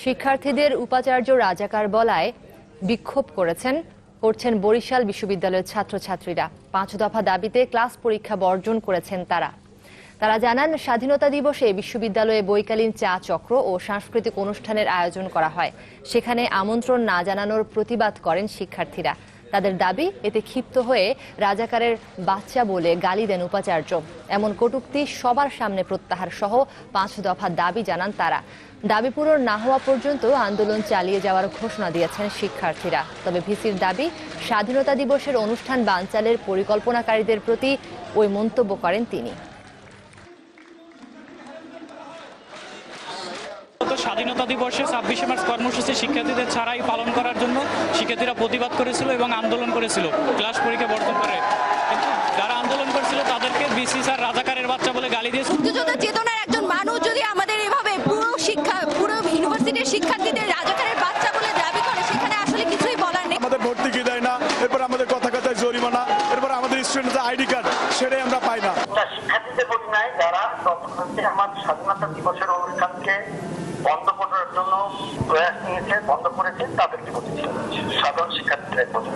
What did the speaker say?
শিক্ষার্থীদের উপাচার্য রাজাকার বলায় বিক্ষোভ করছেন বরিশাল বিশ্ববিদ্যালয়ের ছাত্রছাত্রীরা। 5 দফা দাবিতে ক্লাস পরীক্ষা বর্জন করেছেন তারা জানান, স্বাধীনতা দিবসে বিশ্ববিদ্যালয়ে বৈকালীন চা চক্র ও সাংস্কৃতিক অনুষ্ঠানের আয়োজন করা হয়। সেখানে আমন্ত্রণ না জানানোর প্রতিবাদ করেন শিক্ষার্থীরা। তাদের দাবি, এতে ক্ষিপ্ত হয়ে রাজাকারের বাচ্চা বলে গালি দেন উপাচার্য। এমন কটূক্তি সবার সামনে প্রত্যাহার সহ 5 দফা দাবি জানান তারা। দাবি পূরণ না হওয়া পর্যন্ত আন্দোলন চালিয়ে যাওয়ার ঘোষণা দিয়েছেন শিক্ষার্থীরা। তবে ভিসির দাবি, স্বাধীনতা দিবসের অনুষ্ঠান বানচালের পরিকল্পনাকারীদের প্রতি ওই মন্তব্য করেন তিনি। স্বাধীনতা দিবসে 26শে মার্চ কর্মসূচি শিক্ষার্থীদের ছাড়াই পালন করার জন্য শিক্ষার্থীরা প্রতিবাদ করেছিল এবং আন্দোলন করেছিল ক্লাস পরীক্ষা বর্জন করে। কিন্তু যারা আন্দোলন করেছিল তাদেরকে বিসি স্যার রাজাকারের বাচ্চা বলে গালি দিয়েছে। মুক্তিযোদ্ধা চেতনার একজন মানুষ যদি আমাদের এভাবে পুরো ইউনিভার্সিটির শিক্ষার্থীদের রাজাকারের বাচ্চা বলে দাবি করে, সেখানে আসলে কিছুই বলার নেই। আমাদের ভর্তি কি দেয় না, এরপর আমাদের কথায় জরিমানা, এরপর আমাদের স্টুডেন্টদের আইডি কার্ড, সেটাই আমরা পাই না। শিক্ষার্থীদের প্রতি নাই, যারা আমাদের স্বাধীনতা দিবসের অনুষ্ঠানকে বন্ধ করার জন্য প্রয়াস নিয়েছে, বন্ধ করেছে, তাদেরকে প্রতি সাধারণ শিক্ষার্থীদের প্রতি